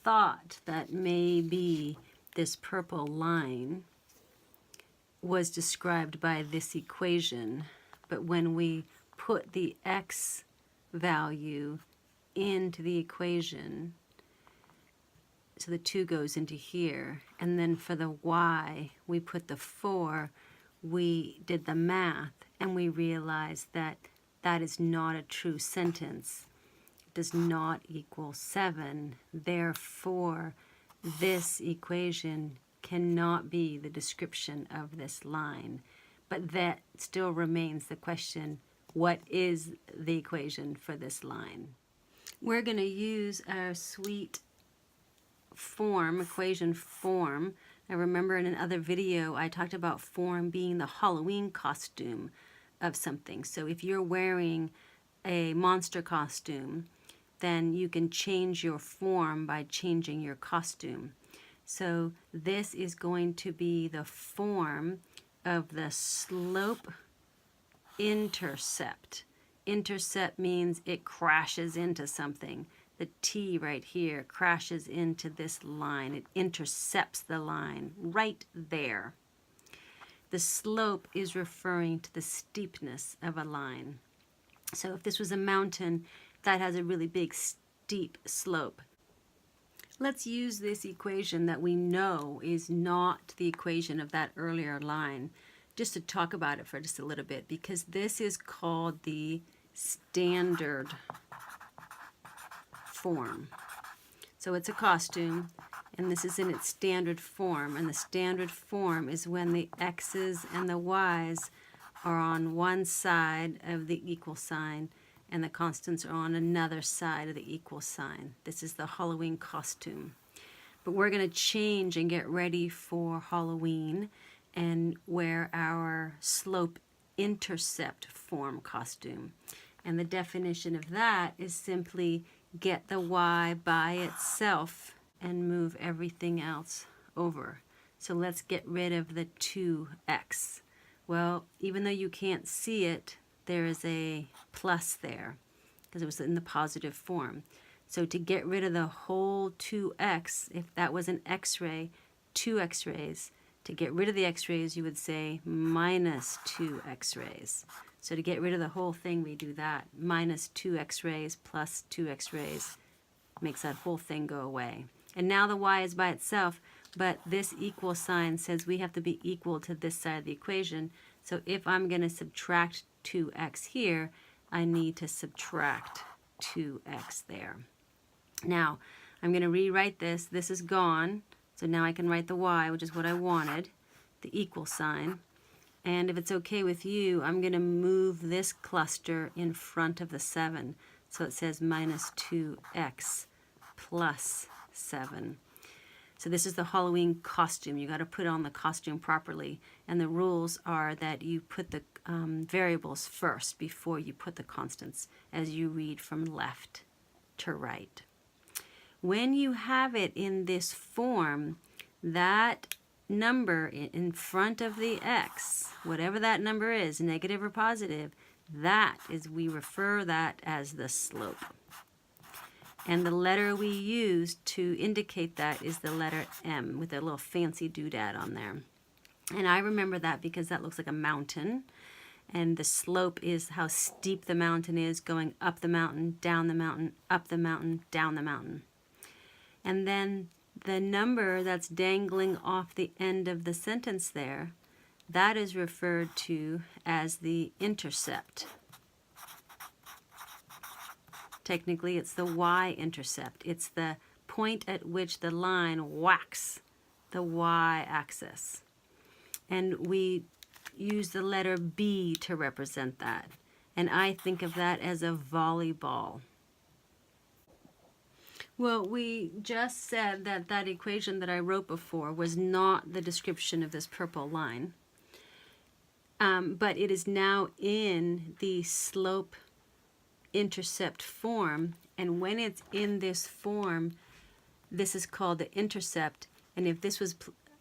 thought that maybe this purple line was described by this equation, but when we put the x value into the equation, so the 2 goes into here, and then for the y we put the 4, we did the math and we realized that that is not a true sentence. It does not equal 7. Therefore, this equation cannot be the description of this line. But that still remains the question, what is the equation for this line? We're going to use our sweet form, equation form. I remember in another video I talked about form being the Halloween costume of something. So if you're wearing a monster costume, then you can change your form by changing your costume. So this is going to be the form of the slope intercept. Intercept means it crashes into something. The T right here crashes into this line. It intercepts the line right there. The slope is referring to the steepness of a line. So if this was a mountain, that has a really big steep slope. Let's use this equation that we know is not the equation of that earlier line, just to talk about it for just a little bit, because this is called the standard form. So it's a costume, and this is in its standard form, and the standard form is when the x's and the y's are on one side of the equal sign and the constants are on another side of the equal sign. This is the Halloween costume. But we're going to change and get ready for Halloween and wear our slope intercept form costume. And the definition of that is simply get the y by itself and move everything else over. So let's get rid of the 2x. Well, even though you can't see it, there is a plus there because it was in the positive form. So to get rid of the whole 2x, if that was an x-ray, 2 x-rays, to get rid of the x-rays you would say minus 2 x-rays. So to get rid of the whole thing we do that. Minus 2 x-rays plus 2 x-rays makes that whole thing go away. And now the y is by itself, but this equal sign says we have to be equal to this side of the equation. So if I'm going to subtract 2x here, I need to subtract 2x there. Now, I'm going to rewrite this. This is gone, so now I can write the y, which is what I wanted, the equal sign. And if it's okay with you, I'm going to move this cluster in front of the 7. So it says minus 2x plus 7. So this is the Halloween costume. You got to put on the costume properly. And the rules are that you put the variables first before you put the constants as you read from left to right. When you have it in this form, that number in front of the x, whatever that number is, negative or positive, that is, we refer that as the slope. And the letter we use to indicate that is the letter M with a little fancy doodad on there. And I remember that because that looks like a mountain. And the slope is how steep the mountain is, going up the mountain, down the mountain, up the mountain, down the mountain. And then the number that's dangling off the end of the sentence there, that is referred to as the intercept. Technically, it's the y-intercept. It's the point at which the line whacks the y-axis. And we use the letter B to represent that. And I think of that as a volleyball. Well, we just said that that equation that I wrote before was not the description of this purple line. But it is now in the slope intercept form, and when it's in this form, this is called the intercept. And if this was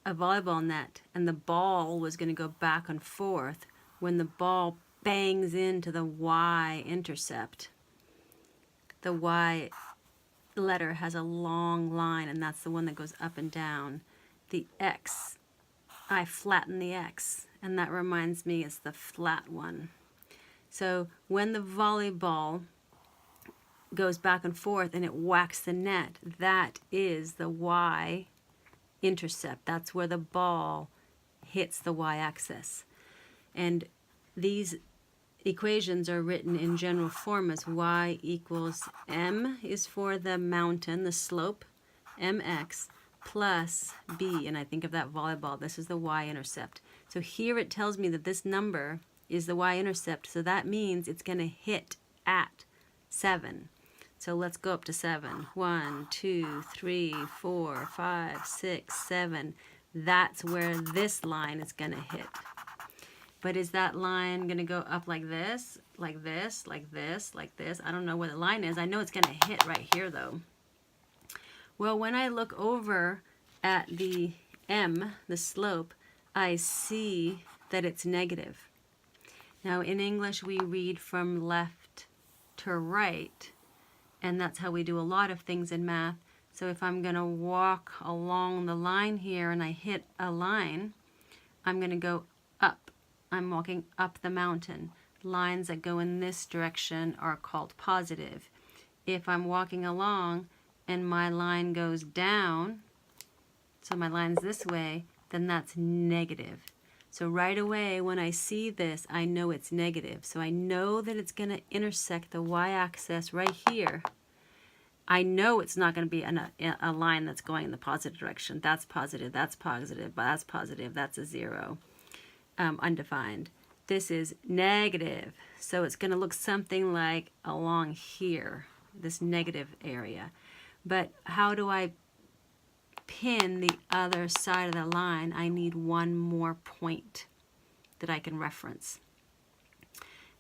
a volleyball net and the ball was going to go back and forth, when the ball bangs into the y-intercept, the y letter has a long line, and that's the one that goes up and down. The X, I flatten the X, and that reminds me it's the flat one. So when the volleyball goes back and forth and it whacks the net, that is the y-intercept. That's where the ball hits the y-axis. And these equations are written in general form as y equals m is for the mountain, the slope, mx, plus b. And I think of that volleyball. This is the y-intercept. So here it tells me that this number is the y-intercept. So that means it's going to hit at 7. So let's go up to 7. 1, 2, 3, 4, 5, 6, 7. That's where this line is going to hit. But is that line going to go up like this, like this, like this, like this? I don't know where the line is. I know it's going to hit right here, though. Well, when I look over at the m, the slope, I see that it's negative. Now, in English, we read from left to right, and that's how we do a lot of things in math. So if I'm going to walk along the line here and I hit a line, I'm going to go up. I'm walking up the mountain. Lines that go in this direction are called positive. If I'm walking along and my line goes down, so my line's this way, then that's negative. So right away when I see this, I know it's negative. So I know that it's going to intersect the y-axis right here. I know it's not going to be a line that's going in the positive direction. That's positive, that's positive, that's positive, that's a 0. Undefined. This is negative. So it's going to look something like along here, this negative area. But how do I pin the other side of the line? I need one more point that I can reference.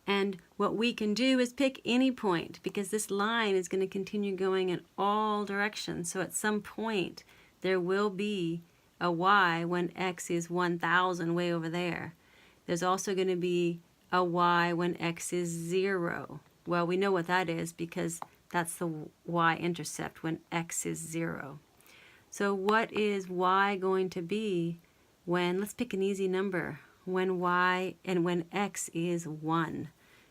And what we can do is pick any point, because this line is going to continue going in all directions. So at some point there will be a y when x is 1,000 way over there. There's also going to be a y when x is 0. Well, we know what that is because that's the y-intercept when x is 0. So what is y going to be when, let's pick an easy number, when y and when x is 1?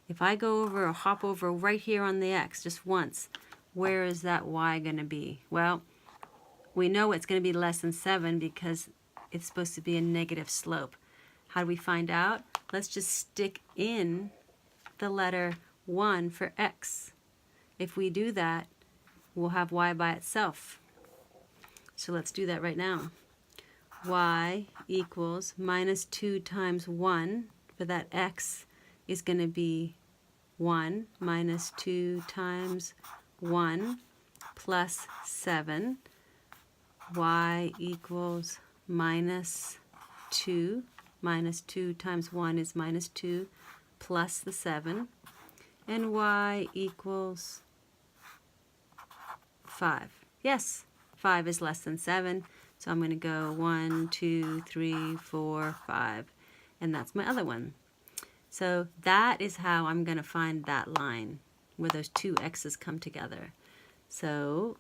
If I go over or hop over right here on the x just once, where is that y going to be? Well, we know it's going to be less than 7 because it's supposed to be a negative slope. How do we find out? Let's just stick in the letter 1 for x. If we do that, we'll have y by itself. So let's do that right now. Y equals minus 2 times 1, for that x is going to be 1 minus 2 times 1 plus 7. Y equals minus 2. Minus 2 times 1 is minus 2 plus the 7. And y equals 5. Yes, 5 is less than 7. So I'm going to go 1, 2, 3, 4, 5. And that's my other one. So that is how I'm going to find that line where those two x's come together. So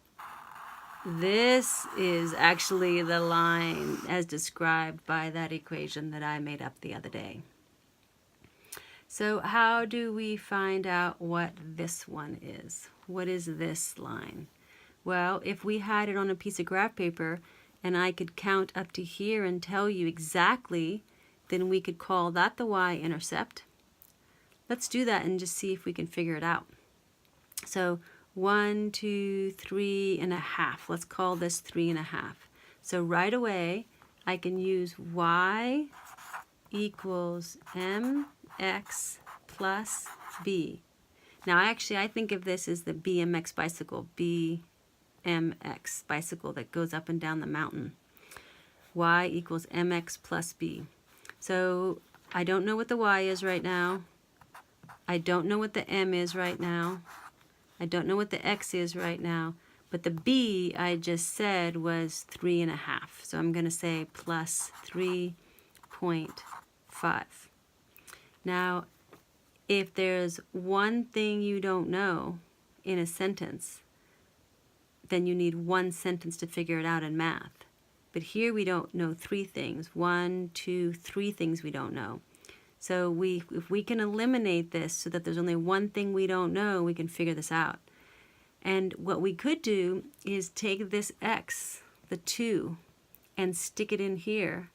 this is actually the line as described by that equation that I made up the other day. So how do we find out what this one is? What is this line? Well, if we had it on a piece of graph paper and I could count up to here and tell you exactly, then we could call that the y-intercept. Let's do that and just see if we can figure it out. So 1, 2, 3.5. Let's call this 3.5. So right away, I can use y equals mx plus b. Now, actually, I think of this as the BMX bicycle, BMX bicycle that goes up and down the mountain. Y equals mx plus b. So I don't know what the y is right now. I don't know what the m is right now. I don't know what the x is right now. But the b I just said was 3.5. So I'm going to say plus 3.5. Now, if there's one thing you don't know in a sentence, then you need one sentence to figure it out in math. But here we don't know 3 things. 1, 2, 3 things we don't know. So if we can eliminate this so that there's only one thing we don't know, we can figure this out. And what we could do is take this x, the 2, and stick it in here.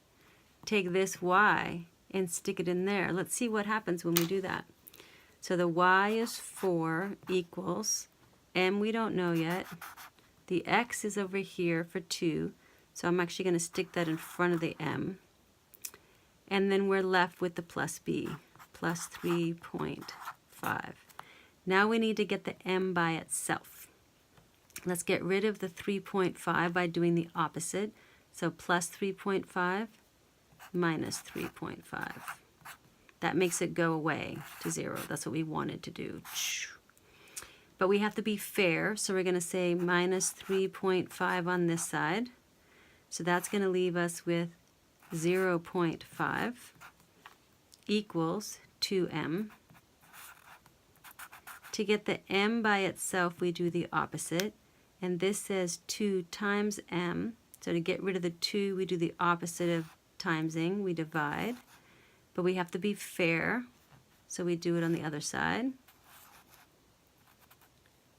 Take this y and stick it in there. Let's see what happens when we do that. So the y is 4 equals, m we don't know yet. The x is over here for 2, so I'm actually going to stick that in front of the m. And then we're left with the plus b, plus 3.5. Now we need to get the m by itself. Let's get rid of the 3.5 by doing the opposite. So plus 3.5 minus 3.5. That makes it go away to 0. That's what we wanted to do. But we have to be fair, so we're going to say minus 3.5 on this side. So that's going to leave us with 0.5 equals 2m. To get the m by itself, we do the opposite. And this says 2 times m. So to get rid of the 2, we do the opposite of timesing. We divide. But we have to be fair, so we do it on the other side.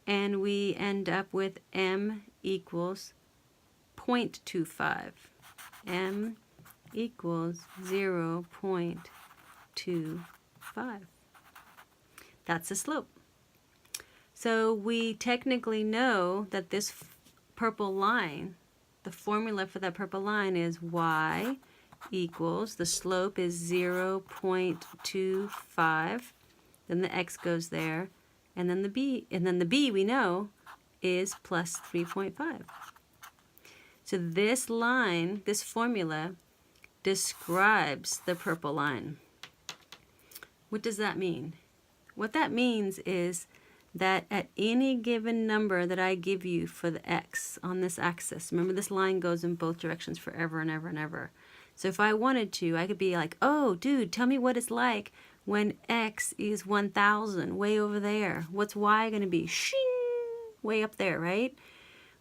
And we end up with m equals 0.25. m equals 0.25. That's the slope. So we technically know that this purple line, the formula for that purple line is y equals, the slope is 0.25, then the x goes there, and then the b we know is plus 3.5. So this line, this formula, describes the purple line. What does that mean? What that means is that at any given number that I give you for the x on this axis, remember this line goes in both directions forever and ever and ever. So if I wanted to, I could be like, oh, dude, tell me what it's like when x is 1,000, way over there. What's y going to be? Shing! Way up there, right?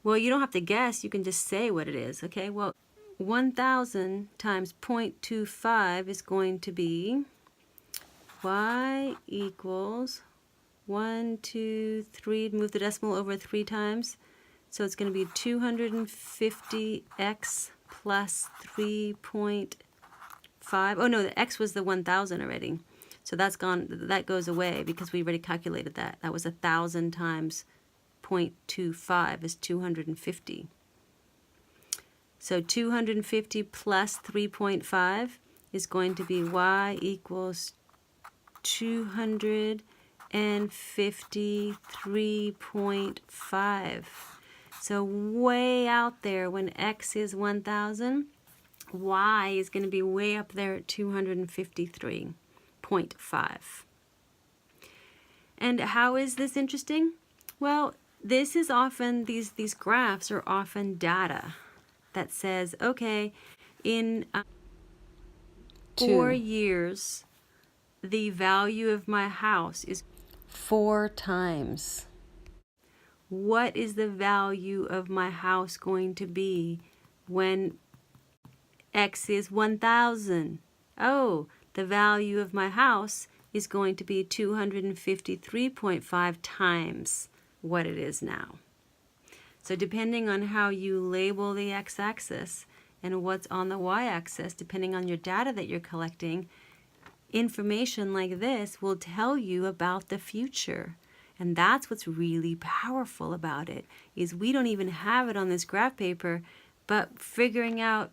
Well, you don't have to guess. You can just say what it is, okay? Well, 1,000 times 0.25 is going to be y equals 1, 2, 3. Move the decimal over 3 times. So it's going to be 250x plus 3.5. Oh no, the x was the 1,000 already. So that's gone. That goes away because we already calculated that. That was 1,000 times 0.25 is 250. So 250 plus 3.5 is going to be y equals 253.5. So way out there when x is 1,000, y is going to be way up there at 253.5. And how is this interesting? Well, this is often, these graphs are often data that says, okay, in 4 years, the value of my house is 4 times. What is the value of my house going to be when x is 1,000? Oh, the value of my house is going to be 253.5 times what it is now. So depending on how you label the x-axis and what's on the y-axis, depending on your data that you're collecting, information like this will tell you about the future. And that's what's really powerful about it, is we don't even have it on this graph paper, but figuring out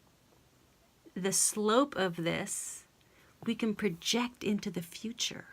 the slope of this, we can project into the future.